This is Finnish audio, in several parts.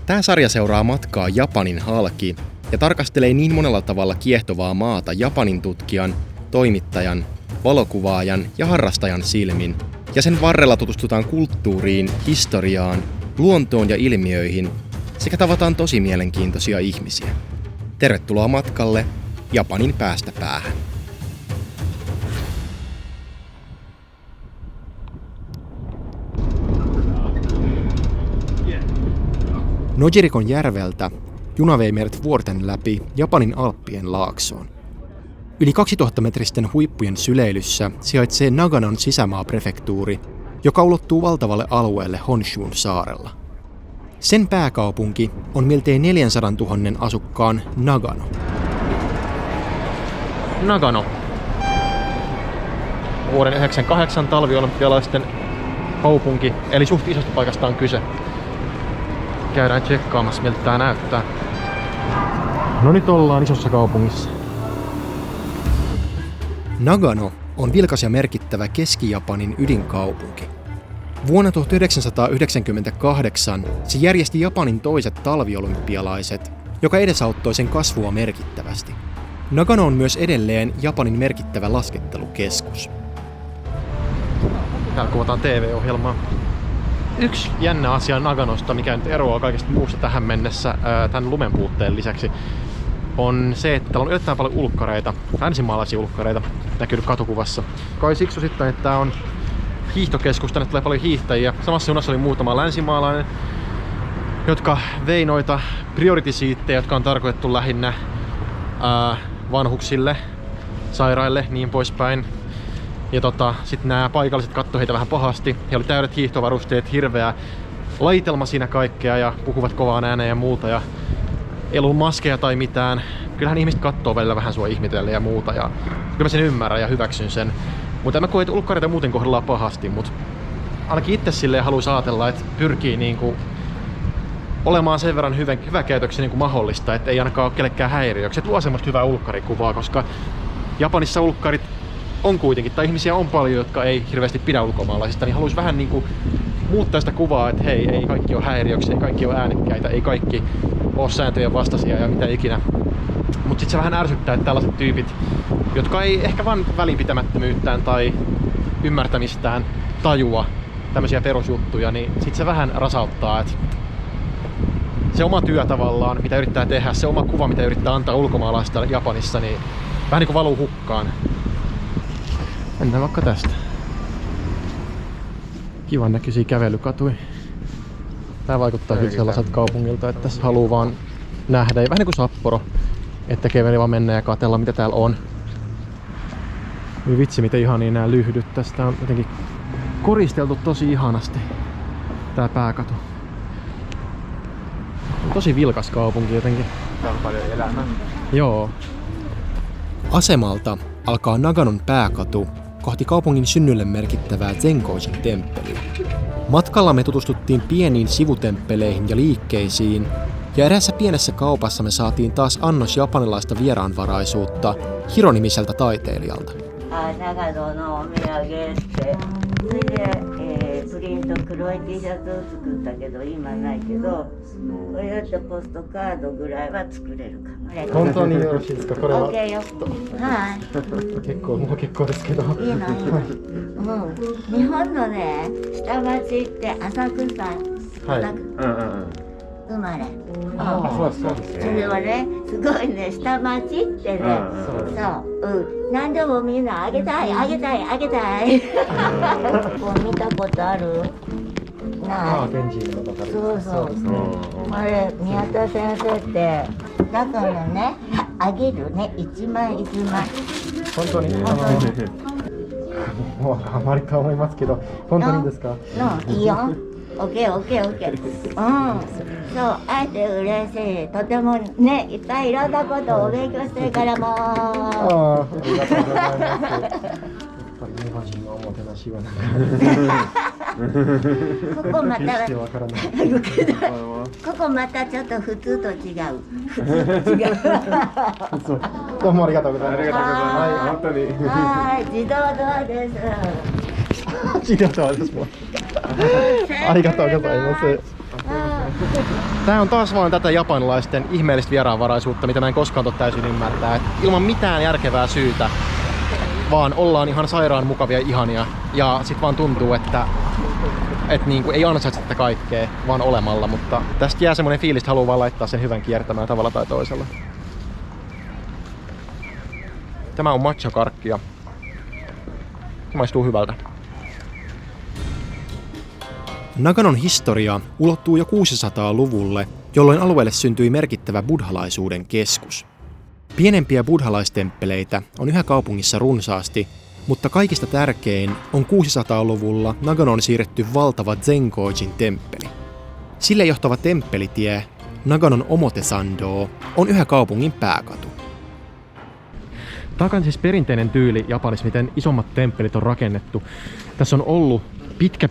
Tämä sarja seuraa matkaa Japanin halki ja tarkastelee niin monella tavalla kiehtovaa maata Japanin tutkijan, toimittajan, valokuvaajan ja harrastajan silmin, ja sen varrella tutustutaan kulttuuriin, historiaan, luontoon ja ilmiöihin sekä tavataan tosi mielenkiintoisia ihmisiä. Tervetuloa matkalle Japanin päästä päähän. Nojirikon järveltä juna vei meidät vuorten läpi Japanin Alppien laaksoon. Yli 2000-metristen huippujen syleilyssä sijaitsee Naganon sisämaaprefektuuri, joka ulottuu valtavalle alueelle Honshun saarella. Sen pääkaupunki on miltei 400 000 asukkaan Nagano. Nagano. Vuoden 1998 talviolympialaisten kaupunki, eli suht isosta paikasta on kyse. Käydään tsekkaamassa, miltä tää näyttää. No nyt ollaan isossa kaupungissa. Nagano on vilkas ja merkittävä Keski-Japanin ydinkaupunki. Vuonna 1998 se järjesti Japanin toiset talviolympialaiset, joka edesauttoi sen kasvua merkittävästi. Nagano on myös edelleen Japanin merkittävä laskettelukeskus. Täällä kuvataan TV-ohjelmaa. Yksi jännä asia Naganosta, mikä nyt eroaa kaikesta muusta tähän mennessä tämän lumen puutteen lisäksi, on se, että täällä on yllättävän paljon ulkkareita, länsimaalaisia ulkkareita, näkyy katukuvassa. Kai siksi osittain, että tää on hiihtokeskus, tänne tulee paljon hiihtäjiä. Samassa junassa oli muutama länsimaalainen, jotka vei noita priority-siittejä, jotka on tarkoitettu lähinnä vanhuksille, sairaille, niin poispäin. Ja sitten nämä paikalliset katsoi heitä vähän pahasti. He oli täydet hiihtovarusteet, hirveä laitelma siinä kaikkea ja puhuvat kovaan ääneen ja muuta. Ja ei ollut maskeja tai mitään. Kyllähän ihmiset katsoo välillä vähän sua ihmetellä ja muuta. Ja kyllä mä sen ymmärrän ja hyväksyn sen. Mutta en mä koe, että ulkkareita muuten kohdellaan pahasti. Mutta ainakin itse silleen haluaisi ajatella, että pyrkii niinku olemaan sen verran hyväkäytöksiä niin kuin mahdollista, että ei ainakaan ole kellekään häiriöksi. Et luo semmoista hyvää ulkkarikuvaa, koska Japanissa ulkkarit on kuitenkin, tai ihmisiä on paljon, jotka ei hirveästi pidä ulkomaalaisista, niin haluaisi vähän niinku muuttaa sitä kuvaa, että hei, ei kaikki ole häiriöksiä, ei kaikki ole äänekkäitä, ei kaikki ole sääntöjen vastaisia ja mitä ikinä. Mutta sitten se vähän ärsyttää, että tällaiset tyypit, jotka ei ehkä vaan välinpitämättömyyttään tai ymmärtämistään tajua tämmöisiä perusjuttuja, niin sitten se vähän rasauttaa, että se oma työ tavallaan, mitä yrittää tehdä, se oma kuva, mitä yrittää antaa ulkomaalaisista Japanissa, niin vähän niin kuin valuu hukkaan. Mennään vaikka tästä. Kivan näköisiä kävelykatuja. Tää vaikuttaa kyllä sellaiselta kaupungilta, että tässä haluaa vaan nähdä. Ja vähän niin kuin Sapporo, että käveli vaan mennä ja katsella mitä täällä on. Vitsi miten ihania nämä lyhdyt. Tästä on jotenkin koristeltu tosi ihanasti tää pääkatu. Tosi vilkas kaupunki jotenkin. Tää on paljon elämää. Joo. Asemalta alkaa Naganon pääkatu kohti kaupungin synnylle merkittävää Zenkojin temppeliä. Matkalla me tutustuttiin pieniin sivutemppeleihin ja liikkeisiin, ja eräässä pienessä kaupassa me saatiin taas annos japanilaista vieraanvaraisuutta Hiro-nimiseltä taiteilijalta.ここまたちょっと普通と違う。どうもありがとうございます。ありがとうございます。はい、本当に。はい、自動ドアです。自動ドアですもん。ありがとうございます。Tää on taas vaan tätä japanilaisten ihmeellistä vieraanvaraisuutta, mitä mä en koskaan täysin ymmärtää. Et ilman mitään järkevää syytä, vaan ollaan ihan sairaan mukavia ja ihania. Ja sit vaan tuntuu, että niinku ei ansaitse tätä kaikkea vaan olemalla, mutta tästä jää semmonen fiilis, että haluaa vaan laittaa sen hyvän kiertämään tavalla tai toisella. Tämä on matcha-karkkia. Se maistuu hyvältä. Naganon historia ulottuu jo 600-luvulle, jolloin alueelle syntyi merkittävä buddhalaisuuden keskus. Pienempiä buddhalaistemppeleitä on yhä kaupungissa runsaasti, mutta kaikista tärkein on 600-luvulla Naganon siirretty valtava Zenkoujin temppeli. Sille johtava temppelitie, Naganon Omotesando, on yhä kaupungin pääkatu. Tämä on siis perinteinen tyyli Japanissa, miten isommat temppelit on rakennettu. Tässä on ollut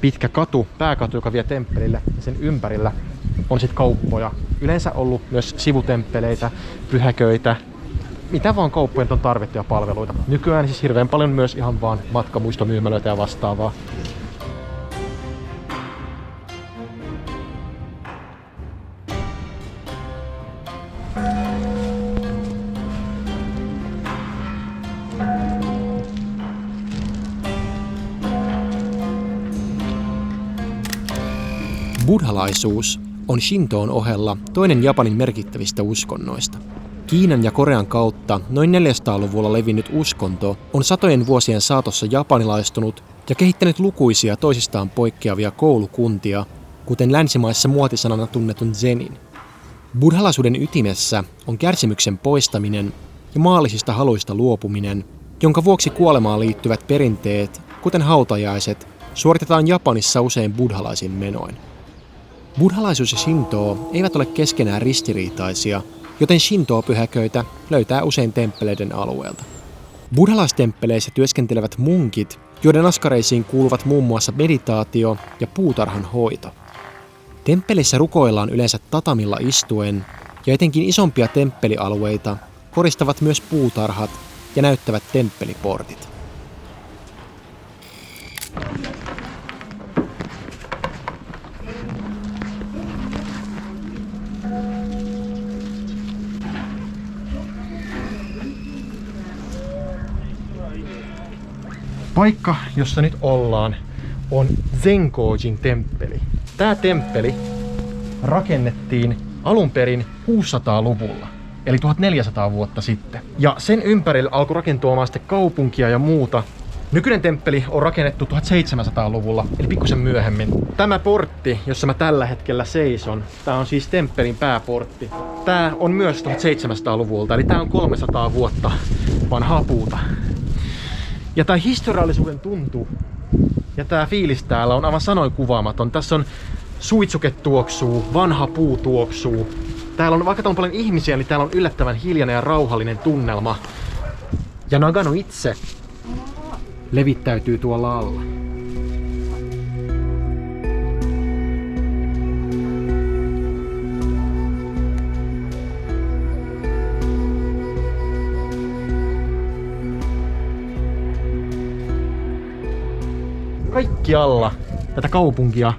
pitkä katu, pääkatu, joka vie temppelille, ja sen ympärillä on sitten kauppoja. Yleensä ollut myös sivutemppeleitä, pyhäköitä, mitä vaan kauppojen on tarvittuja palveluita. Nykyään siis hirveän paljon myös ihan vaan matkamuistomyymälöitä ja vastaavaa. Buddhalaisuus on Shintoon ohella toinen Japanin merkittävistä uskonnoista. Kiinan ja Korean kautta noin 400-luvulla levinnyt uskonto on satojen vuosien saatossa japanilaistunut ja kehittänyt lukuisia toisistaan poikkeavia koulukuntia, kuten länsimaissa muotisanana tunnetun zenin. Buddhalaisuuden ytimessä on kärsimyksen poistaminen ja maallisista haluista luopuminen, jonka vuoksi kuolemaan liittyvät perinteet, kuten hautajaiset, suoritetaan Japanissa usein buddhalaisin menoin. Buddhalaisuus ja Shintoo eivät ole keskenään ristiriitaisia, joten Shintoo-pyhäköitä löytää usein temppeleiden alueelta. Buddhalaistempeleissä työskentelevät munkit, joiden askareisiin kuuluvat muun muassa meditaatio ja puutarhan hoito. Temppelissä rukoillaan yleensä tatamilla istuen, ja etenkin isompia temppelialueita koristavat myös puutarhat ja näyttävät temppeliportit. Paikka, jossa nyt ollaan, on Zenkoujin temppeli. Tämä temppeli rakennettiin alun perin 600-luvulla, eli 1400 vuotta sitten. Ja sen ympärillä alkoi rakentumaan sitten kaupunkia ja muuta. Nykyinen temppeli on rakennettu 1700-luvulla, eli pikkusen myöhemmin. Tämä portti, jossa mä tällä hetkellä seison, tää on siis temppelin pääportti. Tää on myös 1700-luvulta, eli tää on 300 vuotta vanhaa puuta. Ja tää historiallisuuden tuntu ja tää fiilis täällä on aivan sanoin kuvaamaton. Tässä on suitsuke tuoksuu, vanha puu tuoksuu. Täällä on, vaikka täällä on paljon ihmisiä, niin täällä on yllättävän hiljainen ja rauhallinen tunnelma. Ja Nagano itse levittäytyy tuolla alla. Kaikkialla tätä kaupunkia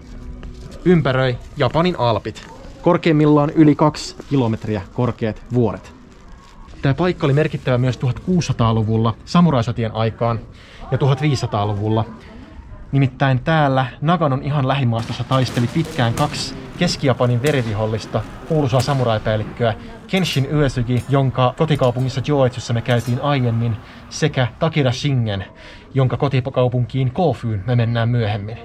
ympäröi Japanin alpit. Korkeimmillaan yli 2 kilometriä korkeat vuoret. Tämä paikka oli merkittävä myös 1600-luvulla samuraisotien aikaan ja 1500-luvulla. Nimittäin täällä Naganon ihan lähimaastossa taisteli pitkään 2 Keski-Japanin verivihollista, kuuluisaa samuraipäällikköä Kenshin Uesugi, jonka kotikaupungissa Joetsussa me käytiin aiemmin, sekä Takeda Shingen, jonka kotikaupunkiin Kofuun me mennään myöhemmin.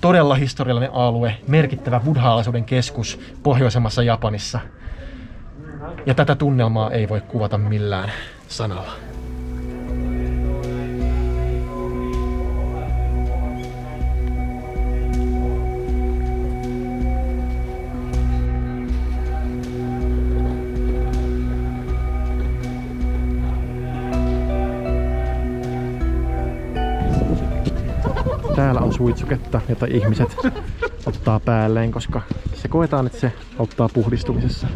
Todella historiallinen alue, merkittävä buddhalaisuuden keskus pohjoisemmassa Japanissa. Ja tätä tunnelmaa ei voi kuvata millään sanalla. Täällä on suitsuketta, jota ihmiset ottaa päälleen, koska se koetaan, että se auttaa puhdistumisessa.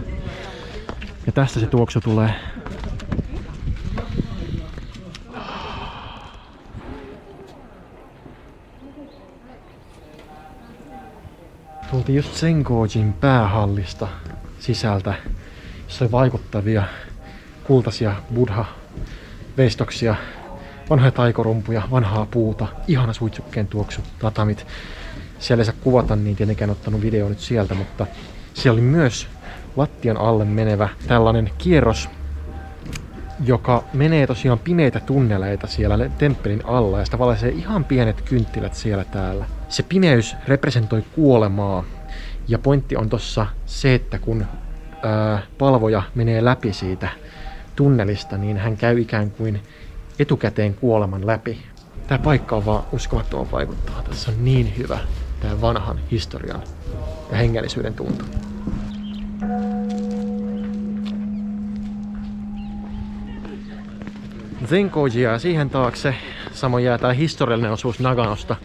Ja tästä se tuoksu tulee. Tultiin just Zengojin päähallista sisältä, jossa oli vaikuttavia kultaisia buddha-veistoksia, vanhoja taikorumpuja, vanhaa puuta, ihana suitsukkeen tuoksu, tatamit. Siellä ei saa kuvata, niin tietenkään ottanut video nyt sieltä, mutta siellä oli myös lattian alle menevä tällainen kierros, joka menee tosiaan pimeitä tunneleita siellä temppelin alla ja sitä valaisee ihan pienet kynttilät siellä täällä. Se pimeys representoi kuolemaa ja pointti on tossa se, että kun palvoja menee läpi siitä tunnelista, niin hän käy ikään kuin etukäteen kuoleman läpi. Tää paikka on vaan uskomattoman vaikuttava. Tässä on niin hyvä tää vanhan historian ja hengellisyyden tuntu. Zenkojia ja siihen taakse. Samoin jää tää historiallinen osuus Naganosta.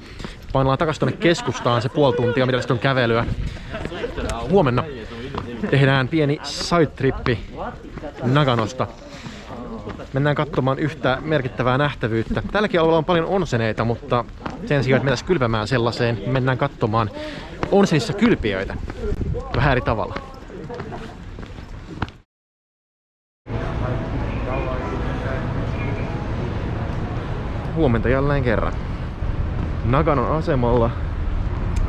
Painellaan takas tonne keskustaan se puoli tuntia, mitä tästä on kävelyä. Huomenna tehdään pieni side-trippi Naganosta. Mennään katsomaan yhtä merkittävää nähtävyyttä. Tälläkin alueella on paljon onseneita, mutta sen sijaan, että mennään kylpemään sellaiseen, mennään katsomaan onsenissa kylpijöitä. Vähän eri tavalla. Huomenta jälleen kerran. Naganon asemalla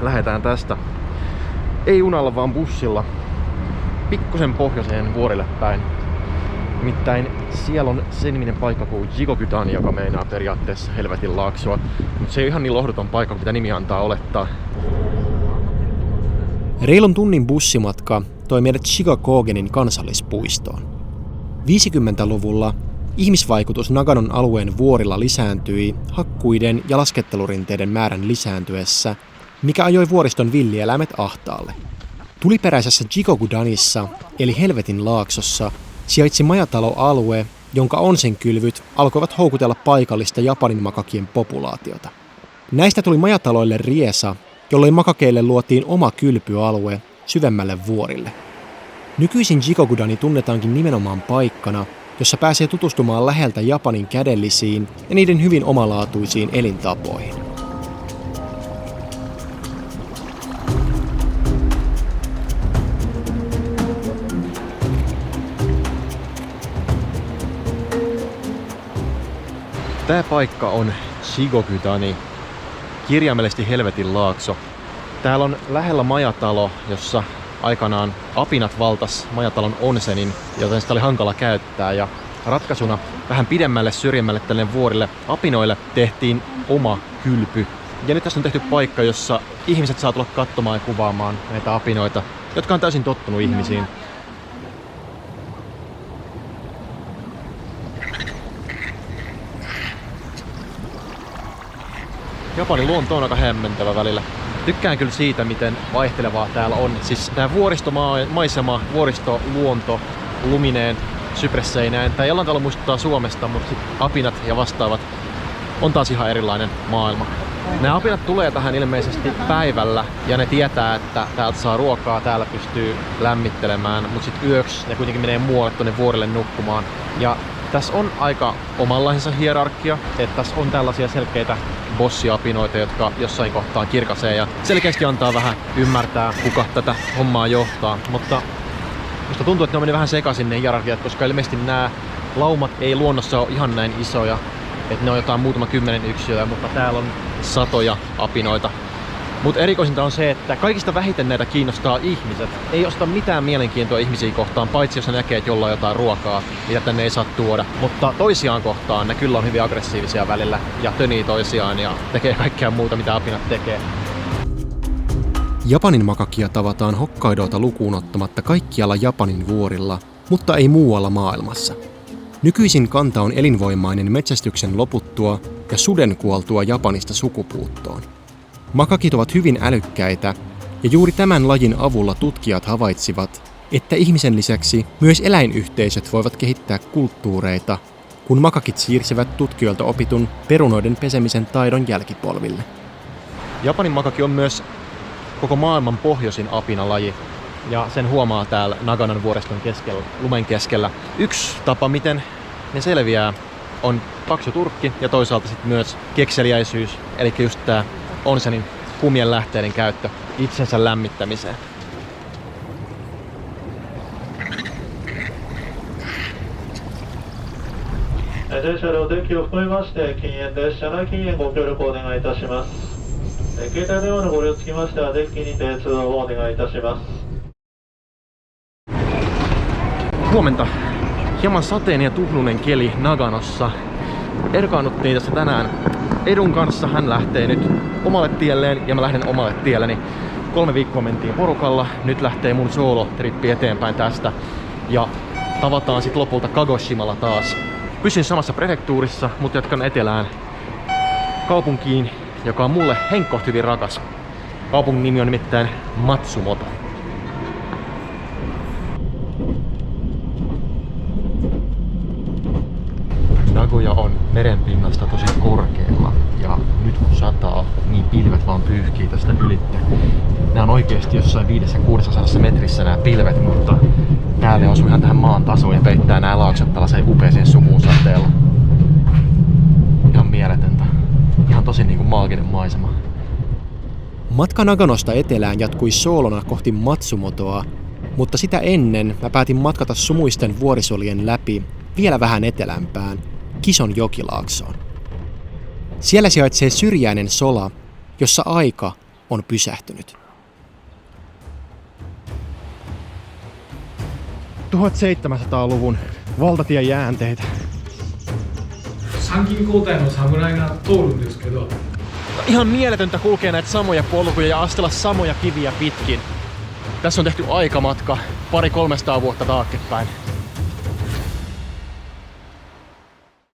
lähdetään tästä. Ei junalla, vaan bussilla. Pikkusen pohjoiseen vuorille päin. Nimittäin siellä on sen niminen paikka kuin Jigokudani, joka meinaa periaatteessa helvetin laaksoa. Mutta se ei ole ihan niin lohduton paikka, mitä nimi antaa olettaa. Reilun tunnin bussimatka toi meidät Shikokogenin kansallispuistoon. 50-luvulla ihmisvaikutus Naganon alueen vuorilla lisääntyi hakkuiden ja laskettelurinteiden määrän lisääntyessä, mikä ajoi vuoriston villieläimet ahtaalle. Tuliperäisessä Jikokudanissa, eli Helvetin laaksossa, sijaitsi majataloalue, jonka onsenkylvyt alkoivat houkutella paikallista Japanin makakien populaatiota. Näistä tuli majataloille riesa, jolloin makakeille luotiin oma kylpyalue syvemmälle vuorille. Nykyisin Jikokudani tunnetaankin nimenomaan paikkana, jossa pääsee tutustumaan läheltä Japanin kädellisiin ja niiden hyvin omalaatuisiin elintapoihin. Tää paikka on Jigokudani, kirjaimellisesti Helvetin laakso. Täällä on lähellä majatalo, jossa aikanaan apinat valtas majatalon onsenin, joten sitä oli hankala käyttää. Ja ratkaisuna vähän pidemmälle syrjemmälle tälle vuorille apinoille tehtiin oma kylpy. Ja nyt tässä on tehty paikka, jossa ihmiset saa tulla katsomaan ja kuvaamaan näitä apinoita, jotka on täysin tottunut ihmisiin. Japanin luonto on aika hämmentävä välillä. Tykkään kyllä siitä, miten vaihtelevaa täällä on. Siis tää vuoristomaisema, vuoristoluonto, lumineen, sypresseineen. Tää jollain tavalla muistuttaa Suomesta, mutta sit apinat ja vastaavat on taas ihan erilainen maailma. Nämä apinat tulee tähän ilmeisesti päivällä ja ne tietää, että täältä saa ruokaa, täällä pystyy lämmittelemään, mutta sit yöksi ne kuitenkin menee muualle tuonne vuorille nukkumaan. Ja tässä on aika omanlaisensa hierarkia, että tässä on tällaisia selkeitä bossiapinoita, jotka jossain kohtaa kirkasee ja selkeästi antaa vähän ymmärtää, kuka tätä hommaa johtaa. Mutta musta tuntuu, että ne on mennyt vähän sekaisin ne hierarkiat, koska ilmeisesti nämä laumat ei luonnossa ole ihan näin isoja, että ne on jotain muutama 10 yksilöä, mutta täällä on satoja apinoita. Mutta erikoisinta on se, että kaikista vähiten näitä kiinnostaa ihmiset. Ei osta mitään mielenkiintoa ihmisiä kohtaan, paitsi jos ne näkee, että jollain jotain ruokaa, mitä tänne ei saa tuoda. Mutta toisiaan kohtaan ne kyllä on hyvin aggressiivisia välillä ja tönii toisiaan ja tekee kaikkea muuta, mitä apinat tekee. Japanin makakia tavataan Hokkaidota lukuun ottamatta kaikkialla Japanin vuorilla, mutta ei muualla maailmassa. Nykyisin kanta on elinvoimainen metsästyksen loputtua ja suden kuoltua Japanista sukupuuttoon. Makakit ovat hyvin älykkäitä, ja juuri tämän lajin avulla tutkijat havaitsivat, että ihmisen lisäksi myös eläinyhteisöt voivat kehittää kulttuureita, kun makakit siirsivät tutkijoilta opitun perunoiden pesemisen taidon jälkipolville. Japanin makaki on myös koko maailman pohjoisin apinalaji, ja sen huomaa täällä Naganon vuoriston keskellä, lumen keskellä. Yksi tapa, miten ne selviää, on paksu turkki ja toisaalta sitten myös kekseliäisyys, eli just tää onsenin kuumien lähteiden käyttö itsensä lämmittämiseen. 電車両デッキを含めまして禁煙です。車内禁煙ご協力お願いいたします。携帯電話のご利用つきましてはデッキにて通話をお願いいたします。 Huomenta. Hieman sateen ja tuhlunen keli Naganossa. Erkaannuttiin tässä tänään Edun kanssa. Hän lähtee nyt omalle tielleen ja mä lähden omalle tielleni. 3 viikkoa mentiin porukalla. Nyt lähtee mun solo-trippi eteenpäin tästä. Ja tavataan sit lopulta Kagoshimalla taas. Pysyn samassa prefektuurissa, mutta jatkan etelään kaupunkiin, joka on mulle henkkoht hyvin rakas. Kaupungin nimi on nimittäin Matsumoto. Nagoya on merenpinnasta tosi korkealla ja nyt kun sataa, niin pilvet vaan pyyhkii tästä ylitte. Nämä on oikeesti jossain 500–600 metrissä nämä pilvet, mutta täällä osuu ihan tähän maan tasoon ja peittää nämä laaksot tällaiseen upeeseen sumuun sateella. Ihan mieletöntä. Ihan tosi niinku maaginen maisema. Matka Naganosta etelään jatkui soolona kohti Matsumotoa, mutta sitä ennen mä päätin matkata sumuisten vuorisolien läpi vielä vähän etelämpään, Kison jokilaaksoon. Siellä sijaitsee syrjäinen sola, jossa aika on pysähtynyt. 1700-luvun valtatien jäänteitä. 参勤交代の侍が通るんですけど Ihan mieletöntä kulkea näitä samoja polkuja ja astella samoja kiviä pitkin. Tässä on tehty aikamatka 200–300 vuotta taaksepäin.